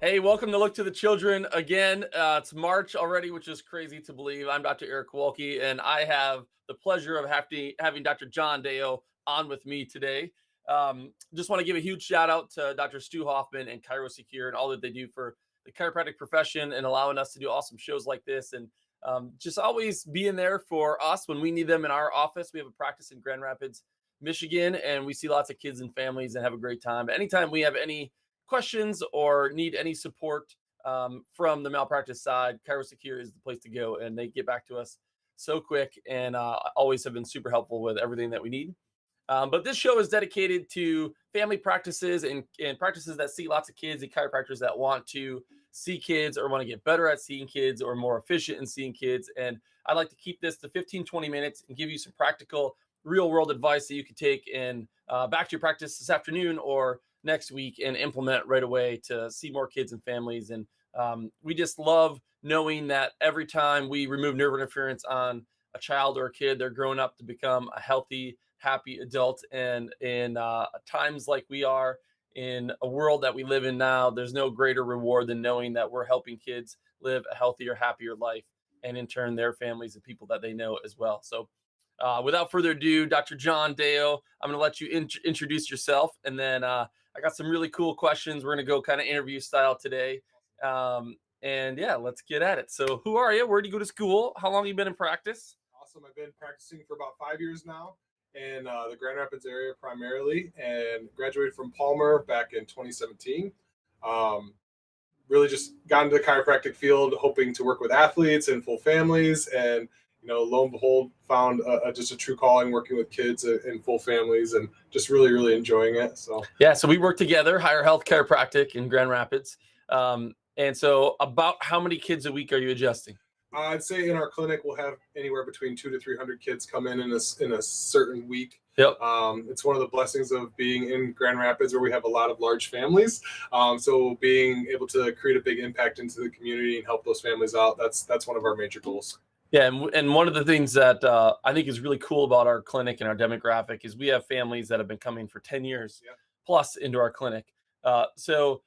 Hey, welcome to Look to the Children again. It's March already, which is crazy to believe. I'm Dr. Eric Wolke, and I have the pleasure of having Dr. John Deo on with me today. Just want to give a huge shout out to Dr. Stu Hoffman and Cairo Secure and all that they do for the chiropractic profession and allowing us to do awesome shows like this. And just always being there for us when we need them in our office. We have a practice in Grand Rapids, Michigan, and we see lots of kids and families and have a great time. Anytime we have any questions or need any support from the malpractice side, Cairo Secure is the place to go, and they get back to us so quick and always have been super helpful with everything that we need. But this show is dedicated to family practices and practices that see lots of kids and chiropractors that want to see kids or want to get better at seeing kids or more efficient in seeing kids. And I like to keep this to 15, 20 minutes and give you some practical, real world advice that you could take and back to your practice this afternoon or next week and implement right away to see more kids and families. And we just love knowing that every time we remove nerve interference on a child or a kid, they're growing up to become a healthy, happy adult. And in times like we are in a world that we live in now, there's no greater reward than knowing that we're helping kids live a healthier, happier life, and in turn, their families and people that they know as well. So, without further ado, Dr. John Deo, I'm going to let you introduce yourself, and then I got some really cool questions. We're going to go kind of interview style today. And yeah, let's get at it. So, who are you? Where do you go to school? How long have you been in practice? Awesome. I've been practicing for about 5 years now in the Grand Rapids area primarily, and graduated from Palmer back in 2017. Um, really just got into the chiropractic field, hoping to work with athletes and full families, and lo and behold, found just a true calling working with kids and full families, and just really, really enjoying it. So Yeah, so we work together, Higher Health Chiropractic in Grand Rapids. And so, about how many kids a week are you adjusting? I'd say in our clinic we'll have anywhere between 200 to 300 kids come in a certain week. Yep. It's one of the blessings of being in Grand Rapids where we have a lot of large families. So being able to create a big impact into the community and help those families out, that's one of our major goals. Yeah, and one of the things that I think is really cool about our clinic and our demographic is we have families that have been coming for 10 years Yeah. plus into our clinic. So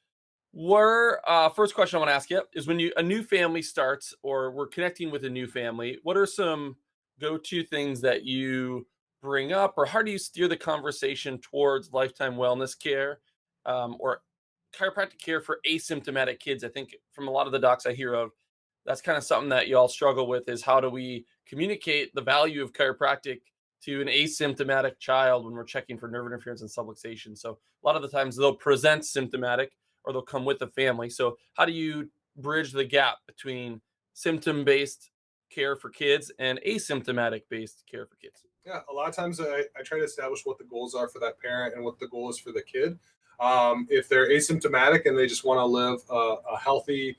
we're first question I want to ask you is when a new family starts or we're connecting with a new family, what are some go-to things that you bring up, or how do you steer the conversation towards lifetime wellness care or chiropractic care for asymptomatic kids? I think from a lot of the docs I hear of, that's kind of something that y'all struggle with is how do we communicate the value of chiropractic to an asymptomatic child when we're checking for nerve interference and subluxation. So a lot of the times they'll present symptomatic or they'll come with a family. So how do you bridge the gap between symptom based care for kids and asymptomatic based care for kids? Yeah, a lot of times I try to establish what the goals are for that parent and what the goal is for the kid. If they're asymptomatic and they just want to live a healthy,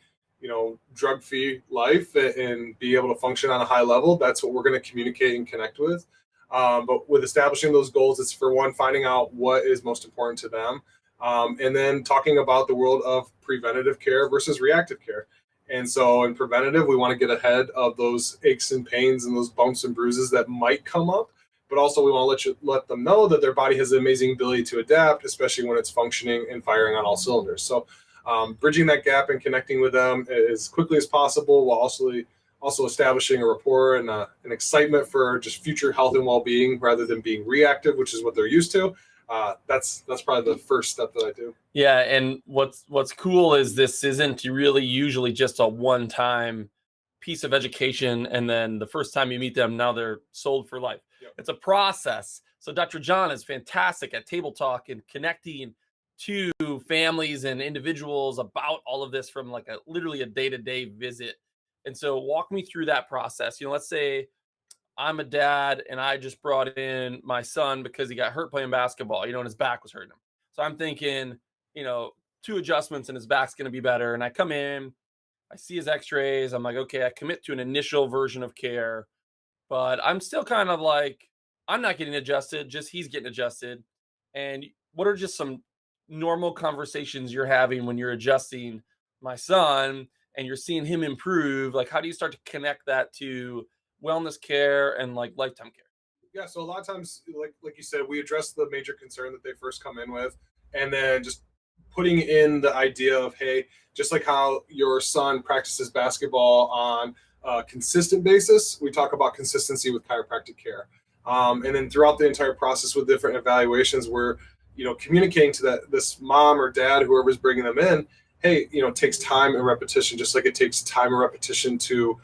drug-free life and be able to function on a high level, that's what we're going to communicate and connect with. But with establishing those goals, it's for one, finding out what is most important to them, and then talking about the world of preventative care versus reactive care. And so in preventative, we want to get ahead of those aches and pains and those bumps and bruises that might come up. But also we want to let them know that their body has an amazing ability to adapt, especially when it's functioning and firing on all cylinders. So bridging that gap and connecting with them as quickly as possible, while also establishing a rapport and an excitement for just future health and well-being rather than being reactive, which is what they're used to. That's probably the first step that I do. Yeah, and what's cool is this isn't really usually just a one-time piece of education, and then the first time you meet them, now they're sold for life. Yep. It's a process. So Dr. John is fantastic at table talk and connecting to families and individuals about all of this from like literally a day-to-day visit. And so walk me through that process. Let's say I'm a dad and I just brought in my son because he got hurt playing basketball, and his back was hurting him. So I'm thinking, you know, two adjustments and his back's going to be better. And I come in, I see his x-rays. I'm like, okay, I commit to an initial version of care, but I'm still kind of like, I'm not getting adjusted, just he's getting adjusted. And what are just some normal conversations you're having when you're adjusting my son and you're seeing him improve? Like, how do you start to connect that to wellness care and like lifetime care? Yeah, so a lot of times, like you said, we address the major concern that they first come in with, and then just putting in the idea of, hey, just like how your son practices basketball on a consistent basis, we talk about consistency with chiropractic care. And then throughout the entire process with different evaluations, we're, communicating to this mom or dad, whoever's bringing them in, hey, it takes time and repetition, just like it takes time and repetition to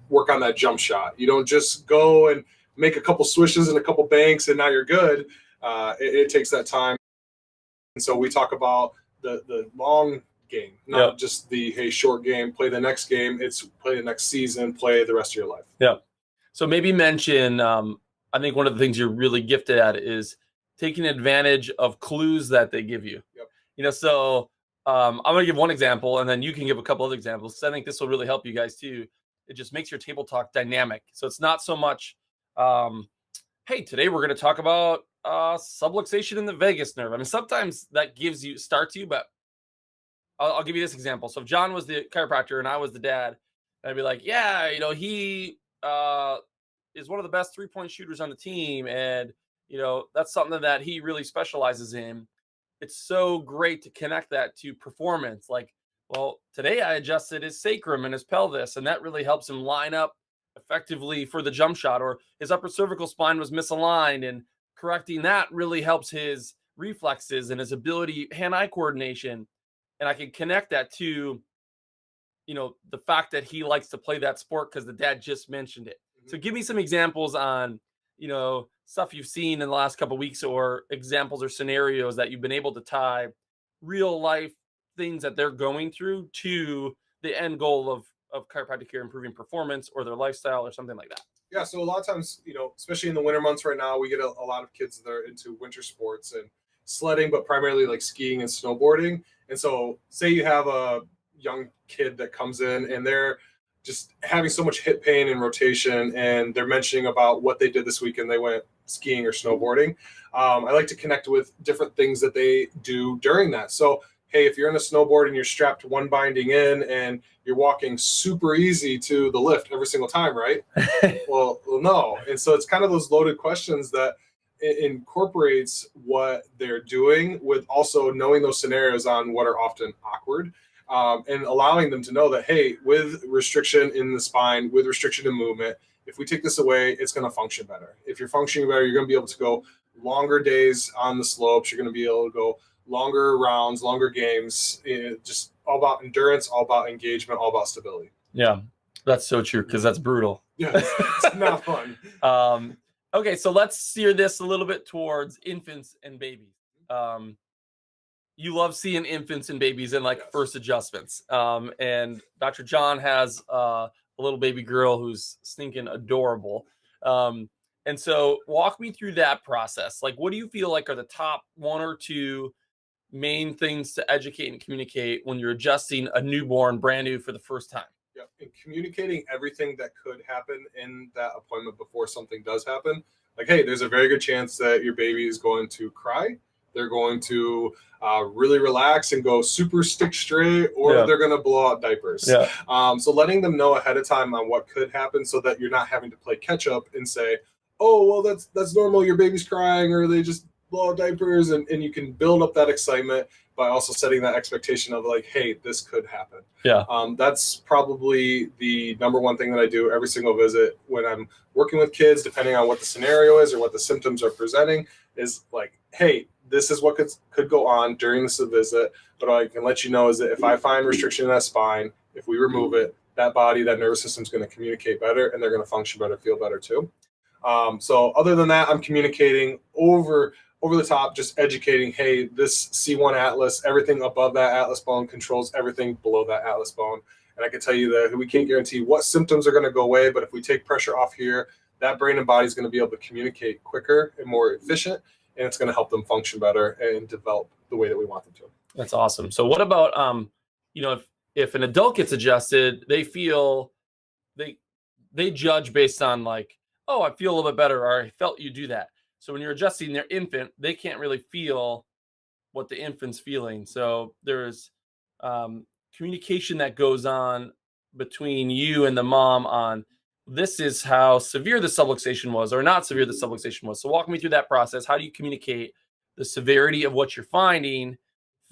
work on that jump shot. You don't just go and make a couple swishes and a couple banks and now you're good. It takes that time. And so we talk about the long game, not just the, hey, short game, play the next game. It's play the next season, play the rest of your life. Yeah. So maybe mention, I think one of the things you're really gifted at is taking advantage of clues that they give you. Yep. So I'm going to give one example and then you can give a couple other examples. So I think this will really help you guys too. It just makes your table talk dynamic. So it's not so much, hey, today we're going to talk about subluxation in the vagus nerve. I mean, sometimes that starts you, but I'll give you this example. So if John was the chiropractor and I was the dad, I'd be like, yeah, he is one of the best 3-point shooters on the team. And, that's something that he really specializes in. It's so great to connect that to performance. Like, well, today I adjusted his sacrum and his pelvis, and that really helps him line up effectively for the jump shot, or his upper cervical spine was misaligned, and correcting that really helps his reflexes and his ability, hand-eye coordination. And I can connect that to, the fact that he likes to play that sport because the dad just mentioned it. Mm-hmm. So give me some examples on, stuff you've seen in the last couple of weeks, or examples or scenarios that you've been able to tie real life things that they're going through to the end goal of chiropractic care, improving performance or their lifestyle or something like that. Yeah. So a lot of times, especially in the winter months right now, we get a lot of kids that are into winter sports and sledding, but primarily like skiing and snowboarding. And so say you have a young kid that comes in and they're just having so much hip pain and rotation, and they're mentioning about what they did this weekend. They went skiing or snowboarding. I like to connect with different things that they do during that. So, hey, if you're in a snowboard and you're strapped one binding in and you're walking super easy to the lift every single time, right? well, no. And so it's kind of those loaded questions that incorporates what they're doing with also knowing those scenarios on what are often awkward. And allowing them to know that, hey, with restriction in the spine, with restriction in movement, if we take this away, it's going to function better. If you're functioning better, you're going to be able to go longer days on the slopes. You're going to be able to go longer rounds, longer games. Just all about endurance, all about engagement, all about stability. Yeah, that's so true, because that's brutal. Yeah, it's not fun. Okay, so let's steer this a little bit towards infants and babies. You love seeing infants and babies in first adjustments. And Dr. John has a little baby girl who's stinking adorable. And so walk me through that process. Like, what do you feel like are the top 1 or 2 main things to educate and communicate when you're adjusting a newborn brand new for the first time? Yeah, and communicating everything that could happen in that appointment before something does happen. Like, hey, there's a very good chance that your baby is going to cry. They're going to really relax and go super stick straight, or they're going to blow out diapers. Yeah. So letting them know ahead of time on what could happen, so that you're not having to play catch up and say, oh, well, that's normal. Your baby's crying, or they just blow out diapers. And you can build up that excitement by also setting that expectation of like, hey, this could happen. Yeah. That's probably the number one thing that I do every single visit when I'm working with kids, depending on what the scenario is or what the symptoms are presenting, is like, hey, this is what could go on during this visit. But I can let you know is that if I find restriction in that spine, if we remove it, that body, that nervous system is going to communicate better, and they're going to function better, feel better too. So other than that, I'm communicating over the top, just educating, hey, this C1 atlas, everything above that atlas bone controls everything below that atlas bone. And I can tell you that we can't guarantee what symptoms are going to go away, but if we take pressure off here, that brain and body is going to be able to communicate quicker and more efficient, and it's going to help them function better and develop the way that we want them to. That's awesome. So what about, if an adult gets adjusted, they feel they judge based on like, oh, I feel a little bit better, or I felt you do that. So when you're adjusting their infant, they can't really feel what the infant's feeling. So there's communication that goes on between you and the mom on, this is how severe the subluxation was or not severe the subluxation was. So walk me through that process. How do you communicate the severity of what you're finding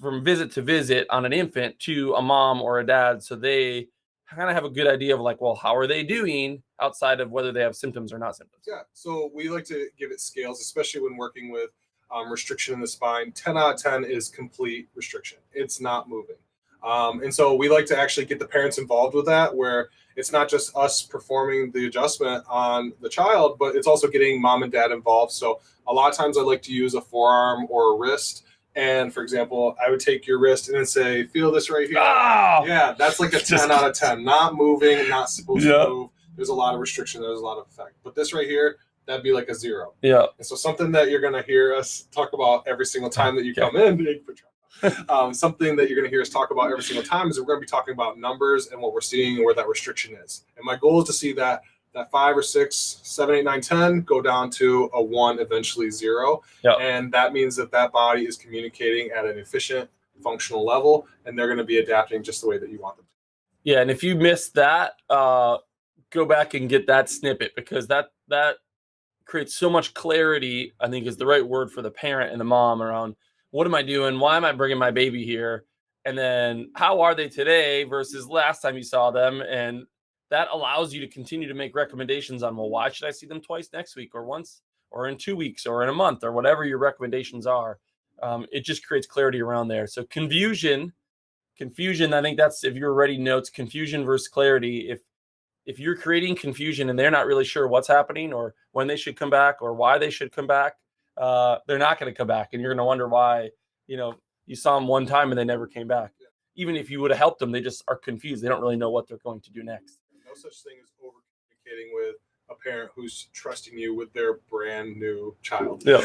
from visit to visit on an infant to a mom or a dad, so they kind of have a good idea of like, well, how are they doing outside of whether they have symptoms or not symptoms. Yeah. So we like to give it scales, especially when working with restriction in the spine. 10 out of 10 is complete restriction. It's not moving. And so we like to actually get the parents involved with that, where it's not just us performing the adjustment on the child, but it's also getting mom and dad involved. So a lot of times I like to use a forearm or a wrist. And for example, I would take your wrist and then say, feel this right here. Oh! Yeah, that's like a 10 out of 10. Not moving, not supposed to move. There's a lot of restriction. There's a lot of effect. But this right here, that'd be like a 0. Yeah. And so something that you're going to hear us talk about every single time that you come in, something that you're going to hear us talk about every single time is we're going to be talking about numbers and what we're seeing and where that restriction is. And my goal is to see that 5 or 6, 7, 8, 9, 10 go down to a 1, eventually 0. Yep. And that means that body is communicating at an efficient, functional level, and they're going to be adapting just the way that you want them to. Yeah, and if you missed that, go back and get that snippet, because that creates so much clarity, I think is the right word for the parent and the mom, around what am I doing? Why am I bringing my baby here? And then how are they today versus last time you saw them? And that allows you to continue to make recommendations on, well, why should I see them twice next week, or once, or in 2 weeks, or in a month, or whatever your recommendations are. It just creates clarity around there. So confusion, I think that's, if you're writing notes, confusion versus clarity. If you're creating confusion and they're not really sure what's happening or when they should come back or why they should come back, they're not going to come back. And you're going to wonder why, you saw them one time and they never came back. Yeah. Even if you would have helped them, they just are confused. They don't really know what they're going to do next. No such thing as over communicating with a parent who's trusting you with their brand new child. Yeah.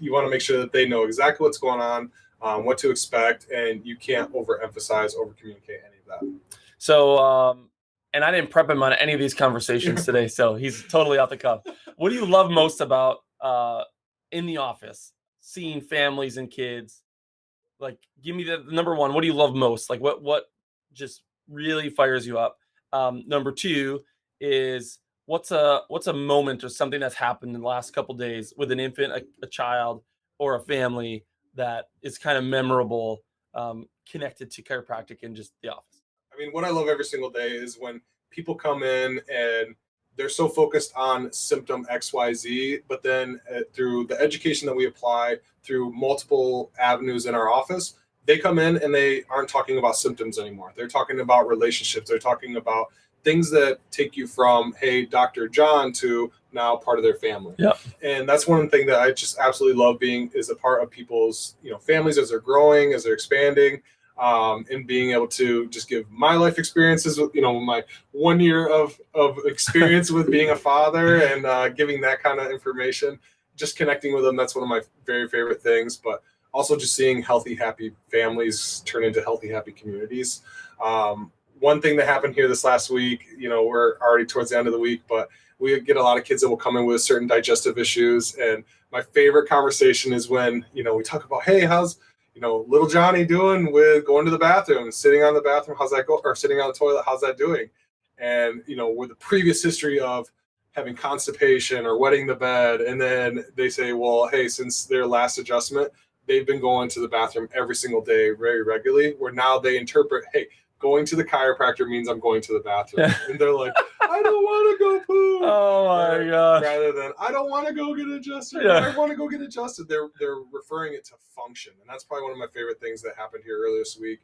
You want to make sure that they know exactly what's going on, what to expect, and you can't overemphasize, over-communicate any of that. So, and I didn't prep him on any of these conversations today, so he's totally off the cuff. What do you love most about in the office, seeing families and kids? Like, give me the number one. What do you love most? Like, what just really fires you up? Number 2 is what's a moment or something that's happened in the last couple of days with an infant, a child, or a family that is kind of memorable, connected to chiropractic and just the office. I mean, what I love every single day is when people come in and they're so focused on symptom XYZ, but then through the education that we apply through multiple avenues in our office, they come in and they aren't talking about symptoms anymore. They're talking about relationships. They're talking about things that take you from, hey, Dr. John, to now part of their family. Yeah. And that's one thing that I just absolutely love being is a part of people's, families as they're growing, as they're expanding, and being able to just give my life experiences with, my 1 year of experience with being a father and giving that kind of information, just connecting with them. That's one of my very favorite things, but also just seeing healthy, happy families turn into healthy, happy communities. One thing that happened here this last week, we're already towards the end of the week, but we get a lot of kids that will come in with certain digestive issues. And my favorite conversation is when, we talk about, hey, how's, little Johnny doing with going to the bathroom, sitting on the bathroom, how's that go? Or sitting on the toilet, how's that doing? And, with the previous history of having constipation or wetting the bed. And then they say, well, hey, since their last adjustment, they've been going to the bathroom every single day, very regularly, where now they interpret, hey, going to the chiropractor means I'm going to the bathroom. And they're like, I don't want to go poo. Oh my gosh. Rather than, I don't want to go get adjusted. Yeah. I want to go get adjusted. They're referring it to function. And that's probably one of my favorite things that happened here earlier this week,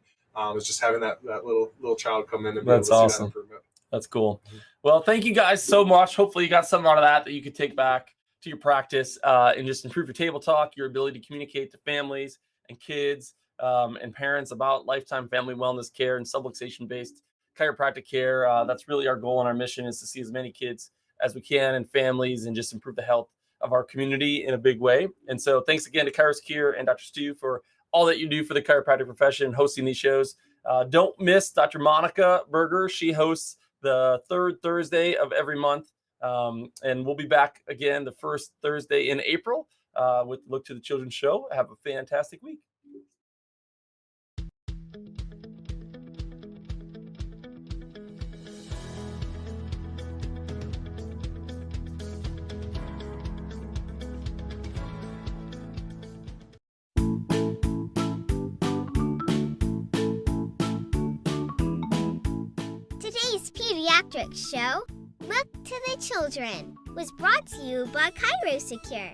is just having that little child come in and be able to see that improvement. That's cool. Well, thank you guys so much. Hopefully you got something out of that you could take back to your practice and just improve your table talk, your ability to communicate to families and kids and parents about lifetime family wellness care and subluxation-based chiropractic care. That's really our goal and our mission, is to see as many kids as we can and families and just improve the health of our community in a big way. And so thanks again to ChiroSecure and Dr. Stu for all that you do for the chiropractic profession, hosting these shows. Don't miss Dr. Monica Berger. She hosts the third Thursday of every month. And we'll be back again the first Thursday in April with Look to the Children's Show. Have a fantastic week. Today's pediatrics show, Look to the Children, was brought to you by Cairo Secure.